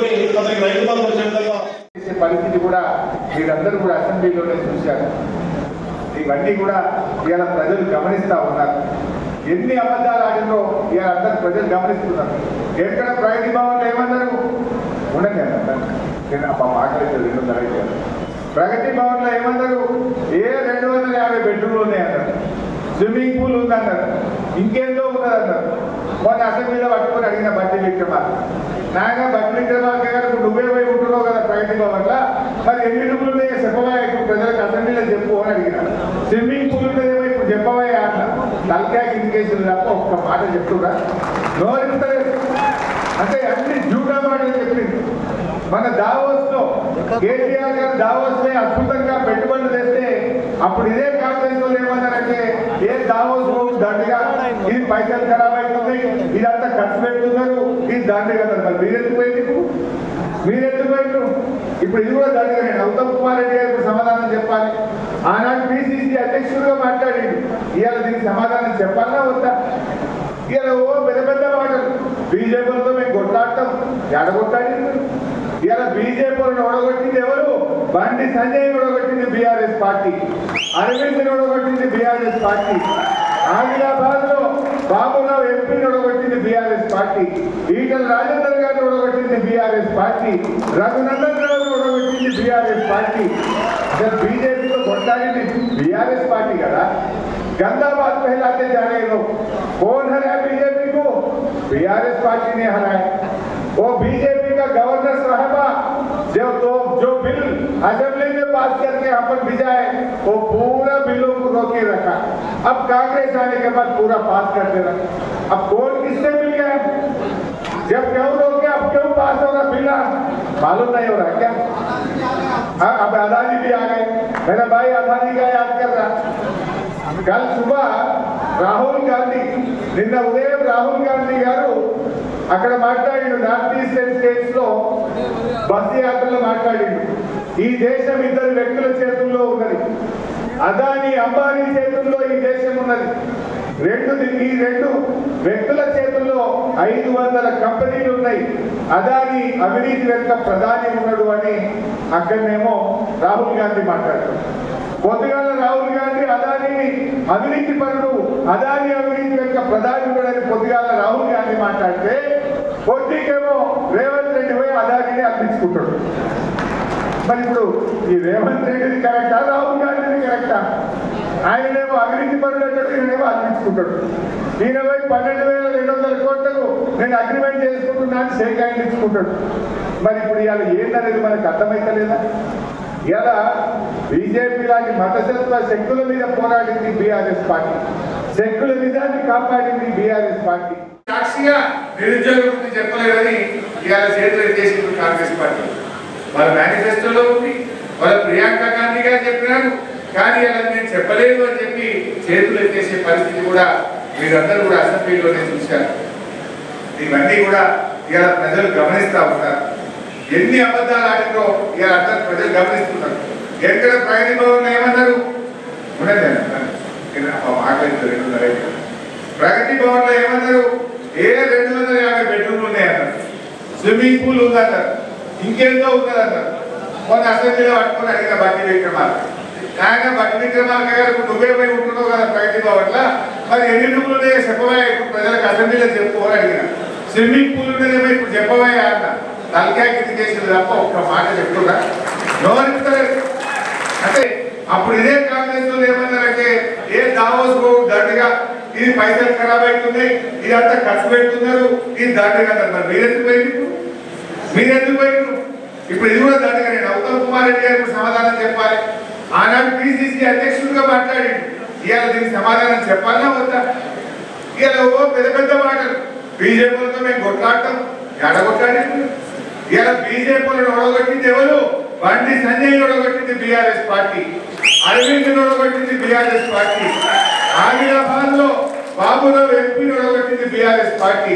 కోరుకొని అతనికి రైతు బంధు వచ్చే విధంగా పరిస్థితి కూడా మీరందరూ కూడా అసెంబ్లీలోనే చూశారు. ఇవన్నీ కూడా ఇవాళ ప్రజలు గమనిస్తూ ఉన్నారు. ఎన్ని అబద్ధాలు ఆడినో ఇవాళ అందరూ ప్రజలు గమనిస్తున్నారు. ఎక్కడ ప్రగతి భవన్లో ఏమన్నారు ఉండండి ఆకలి ప్రగతి భవన్లో ఏమన్నారు 250 బెడ్రూమ్లు ఉన్నాయన్నారు, స్విమ్మింగ్ పూల్ ఉందన్నారు, ఇంకేందో ఉన్నదన్నారు. మొన్న అసెంబ్లీలో పట్టుకొని అడిగిన బట్టి విక్రమార్క నాగా బట్టి విక్రమార్క గారు నువ్వే పోయి ఉంటున్నావు కదా ప్రగతి భవన్లో, మరి ఎన్ని రూములు ఉన్నాయో చెప్పవా ఇప్పుడు ప్రజలకు అసెంబ్లీలో చెప్పు అని అడిగినారు. స్విమ్మింగ్ పూల్ ఉన్నదేమో ఇప్పుడు చెప్పవా అన్నారు. తలకాయ ఇండికేషన్ తప్ప ఒక్క మాట చెప్తున్నా నోరుతలేదు. అంటే అన్ని జూటా మాటలు చెప్పింది. మన దావోస్ లో కేసీఆర్ గారు దావోస్ లో అద్భుతంగా పెట్టుబడులు తెస్తే అప్పుడు ఇదే కాంగ్రెస్ వాళ్ళు ఏమన్నారంటే దావోస్ దండిగా ఇది పైసలు ఖరాబ్ అవుతుంది, ఇదంతా ఖర్చు పెడుతున్నారు, ఇది దండిగా మరి మీరెందుకు పోయిండ్రు ఇప్పుడు ఇది కూడా దండిగా. నేను ఉత్తమ్ కుమార్ రెడ్డి గారికి సమాధానం చెప్పాలి. ఆనాడు పిసిసి అధ్యక్షుడిగా మాట్లాడిండు, ఇవాళ దీనికి సమాధానం చెప్పాలా వద్దా? ఇవాళ పెద్ద పెద్ద మాటలు బీజేపీలతో మేము కొట్లాడతాం, ఎడగొట్టాడి. ఇవాళ బీజేపీలను ఓడగొట్టింది ఎవరు? బండి సంజయ్ ఓడగొట్టింది బీఆర్ఎస్ పార్టీ, అరవింద్ ఓడగొట్టింది బీఆర్ఎస్ పార్టీ, ఆదిలాబాద్ లో బాబురావు ఎంపీని ఓడగొట్టింది బీఆర్ఎస్ పార్టీ, ఈటల రాజేందర్ గారిని ఓడగొట్టింది బీఆర్ఎస్ పార్టీ, రఘునందన్ రావు ఓడగొట్టింది బీఆర్ఎస్ పార్టీ. అసలు బీజేపీతో కొట్లాడింది బీఆర్ఎస్ పార్టీ కదా. गंदा बात फैलाते जा रहे लोग। कौन हराया बीजेपी को? बीआरएस पार्टी ने हराया। वो बीजेपी का गवर्नर साहबा जो बिल असेंबली में पास करके अपन भिजाए वो पूरा बिलों को रोके रखा। अब कांग्रेस आने के बाद पूरा पास कर दे रहा। अब कौन किससे मिल गया? जब क्यों रोके अब क्यों पास हो रहा बिल? मालूम नहीं हो रहा क्या? हाँ, अब अदानी भी आ गए। मेरा भाई अदानी का याद कर रहा। कल सुबह राहुल गांधी నిన్న ఉదయం రాహుల్ గాంధీ గారు అక్కడ మాట్లాడిండు. నార్త్ ఈస్టర్న్ స్టేట్స్ లో బస్సు యాత్రలో మాట్లాడిండు. ఈ దేశం ఇద్దరు వ్యక్తుల చేతుల్లో ఉన్నది. అదానీ అంబానీ చేతుల్లో ఈ దేశం ఉన్నది. ఈ రెండు వ్యక్తుల చేతుల్లో 500 కంపెనీలు ఉన్నాయి. అదానీ అవినీతి వెనుక ప్రధాని ఉన్నాడు అని అక్కడనేమో రాహుల్ గాంధీ మాట్లాడారు. పొద్దుగాల రాహుల్ గాంధీ అదానీ అవినీతి పరుడు, అదానీ అవినీతి వెనుక ప్రధాని ఉన్నాడని పొద్దుగాల రాహుల్ గాంధీ మాట్లాడితే పొద్దుకేమో రేవంత్ రెడ్డి పోయి అదానీని అందించుకుంటాడు. మరి ఇప్పుడు ఈ రేవంత్ రెడ్డిది కరెక్టా, రాహుల్ గాంధీది కరెక్టా? ఆయనేమో అవినీతి పరుడు అంటాడు, ఈయనేమో అందించుకుంటాడు. ఈయన పోయి 12,200 కోట్లకు నేను అగ్రిమెంట్ చేసుకుంటున్నాను షేక్ హ్యాండ్ ఇచ్చుకుంటాడు. మరి ఇప్పుడు ఇవాళ ఏంటనేది మనకు అర్థమైతలేదా? ఇలా బీజేపీ లాంటి మతశత్వ శక్తుల మీద పోరాడింది బీఆర్ఎస్ పార్టీ, సెక్యులరిజాన్ని కాపాడింది బీఆర్ఎస్ పార్టీ. సాక్షిగా నిరుద్యోగ వృత్తి చెప్పలేదని ఇవాళ చేతులు ఎత్తేసింది కాంగ్రెస్ పార్టీ. వాళ్ళ మేనిఫెస్టోలో ఉంది, వాళ్ళ ప్రియాంక గాంధీ గారు చెప్పినారు, కానీ అలా నేను చెప్పలేదు అని చెప్పి చేతులు ఎత్తేసే పరిస్థితి కూడా మీరందరూ కూడా అసెంబ్లీలోనే చూశారు. ఇవన్నీ కూడా ఇవాళ ప్రజలు గమనిస్తూ ఉంటారు. ఎన్ని అబద్ధాలు ఆడినో ఇవాళ అందరూ ప్రజలు గమనిస్తున్నారు. ఎక్కడ ప్రగతి భవన్ ఏమన్నారు? ప్రగతి భవన్ లో ఏమన్నారు? 250 బెడ్రూమ్లు ఉన్నాయన్నారు, స్విమ్మింగ్ పూల్ ఉందన్నారు, ఇంకేందో ఉన్నదన్నారు. మొన్న అసెంబ్లీలో పట్టుకొని అడిగిన బట్టి విక్రమార్క నాయన బట్టి విక్రమార్క గారు నువ్వే పోయి ఉంటున్నావు కదా ప్రగతి భవన్ లో, మరి ఎన్ని రూములు ఉన్నాయో చెప్పవా ఇప్పుడు ప్రజలకు అసెంబ్లీలో చెప్పు అని అడిగిన. స్విమ్మింగ్ పూల్ ఉన్నదేమో ఇప్పుడు చెప్పవా అన్న. తలకాయ ఇండికేషన్ తప్ప ఒక్క మాట చెప్తున్నా నోరుతలేదు. అంటే అప్పుడు ఇదే కాంగ్రెస్ వాళ్ళు ఏమన్నారంటే దావోస్ దండిగా ఇది పైసలు ఖరాబ్ అవుతుంది, ఇదంతా ఖర్చు పెడుతున్నారు, ఇది దండిగా అన్నారు. మరి మీరెందుకు పోయిండ్రు? ఇప్పుడు ఇది కూడా దండిగా. నేను ఉత్తమ్ కుమార్ రెడ్డి గారికి సమాధానం చెప్పాలి. ఆనాడు పిసిసి అధ్యక్షుడిగా మాట్లాడిండు, ఇవాళ దీనికి సమాధానం చెప్పాలన్నా వద్దా? ఇవాళ పెద్ద పెద్ద మాటలు బీజేపీలతో మేము కొట్లాడతాం, ఎడగొట్టాడి. ఇవాళ బీజేపీలను ఓడగొట్టింది ఎవరు? బండి సంజయ్ ఓడగొట్టింది బీఆర్ఎస్ పార్టీ, అరవింద్ ఓడగొట్టింది బీఆర్ఎస్ పార్టీ, ఆదిలాబాద్ లో బాబురావు ఎంపీని ఓడగొట్టింది బీఆర్ఎస్ పార్టీ,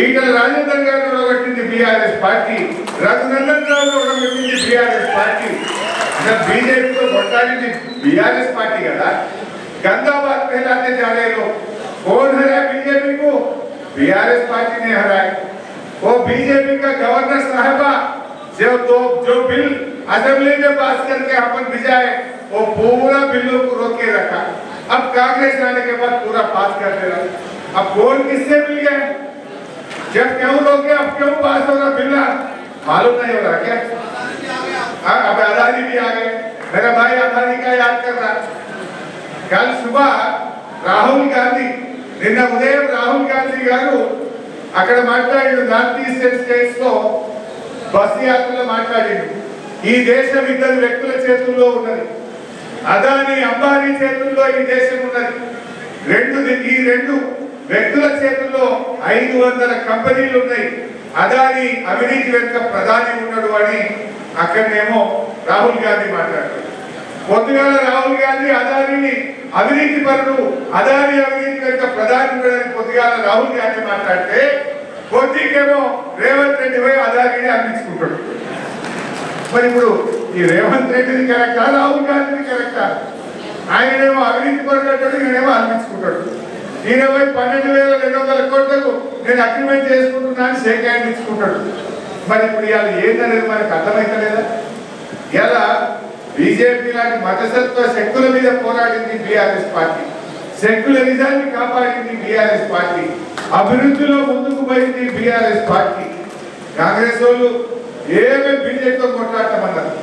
ఈటల రాజేందర్ గారిని ఓడగొట్టింది బీఆర్ఎస్ పార్టీ, రఘునందన్ రావు ఓడగొట్టింది బీఆర్ఎస్ పార్టీ. बीजेपी को కొట్లాడింది बीआरएस पार्टी కదా. गंदा बात फैलाते जा रहे लोग। कौन हराया बीजेपी को? बीआरएस पार्टी ने हराया। वो बीजेपी का गवर्नर साहबा जो बिल असेंबली में पास करके अपन भिजाए वो पूरा बिलों को रोक के रखा। अब कांग्रेस आने के बाद पूरा पास कर दे रहा। अब कौन किससे मिल गया, जब क्यों रोके, अब क्यों पास हो रहा बिल, मालूम नहीं हो रहा क्या? अब अदानी भी आ गए, मेरा भाई अदानी का याद कर रहा। कल सुबह राहुल गांधी, నిన్న ఉదయం రాహుల్ గాంధీ గారు అక్కడ మాట్లాడారు, నార్త్ ఈస్టర్న్ స్టేట్స్ లో బస్సు యాత్రలో మాట్లాడారు. ఈ దేశం ఇద్దరు వ్యక్తుల చేతుల్లో ఉన్నది, అదాని అంబానీ చేతుల్లో ఈ దేశం ఉన్నది. ఈ రెండు వ్యక్తుల చేతుల్లో 500 కంపెనీలు ఉన్నాయి. అదాని అవినీతి వెనుక ప్రధాని ఉన్నాడు అని అక్కడనేమో రాహుల్ గాంధీ మాట్లాడారు. పొద్దుగాల రాహుల్ గాంధీ అదానిని అవినీతి పరుడు, అదాని అవినీతి వెనుక ప్రధాని ఉన్నాడని పొద్దుగాల రాహుల్ గాంధీ మాట్లాడితే కొద్దికేమో రేవంత్ రెడ్డి పోయి అదానిని అందించుకుంటాడు. మరి ఇప్పుడు ఈ రేవంత్ రెడ్డిని కరెక్టా, రాహుల్ గాంధీని కరెక్టా? ఆయనేమో అవినీతి పరుడు అంటాడు, ఈయనేమో అందించుకుంటాడు. ఈయన పోయి 12,200 కోట్లకు నేను అగ్రిమెంట్ చేసుకుంటున్నాను షేక్ హ్యాండ్ ఇచ్చుకుంటాడు. మరి ఇప్పుడు ఇవాళ ఏంటనేది మనకు అర్థమైతలేదా? ఇలా బీజేపీ లాంటి మతసత్వ శక్తుల మీద పోరాడింది బీఆర్ఎస్ పార్టీ, సెక్యులరిజాన్ని కాపాడింది బీఆర్ఎస్ పార్టీ, అభివృద్ధిలో ముందుకు పోయింది బీఆర్ఎస్ పార్టీ. కాంగ్రెస్ వాళ్ళు ఏమే బీజేపీతో కొట్లాడమన్నారు.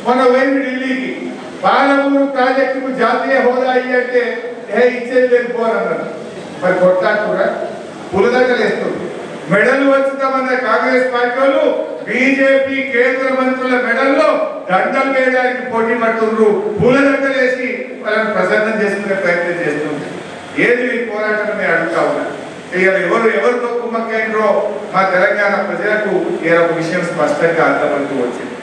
మొన్న పోయింది ఢిల్లీకి, పాలమూరు ప్రాజెక్టుకు జాతీయ హోదా అంటే ఇచ్చేది లేదు పోరన్నారు. మరి కొట్లాడుతురా, పులదగ్గలు వేస్తుంది. మెడలు వచ్చుతామన్న కాంగ్రెస్ పార్టీ వాళ్ళు బీజేపీ కేంద్ర మంత్రుల మెడల్లో దండలు వేయడానికి పోటీ పడుతుండ్రు, పూలదండలు వేసి వాళ్ళని ప్రసన్నం చేసుకునే ప్రయత్నం చేస్తుంది. ఏది ఈ పోరాటం నేను అడుగుతా ఉన్నా. ఎవరు కుమ్మక్కైనరో మా తెలంగాణ ప్రజలకు ఒక విషయం స్పష్టంగా అర్థమవుతూ వచ్చింది.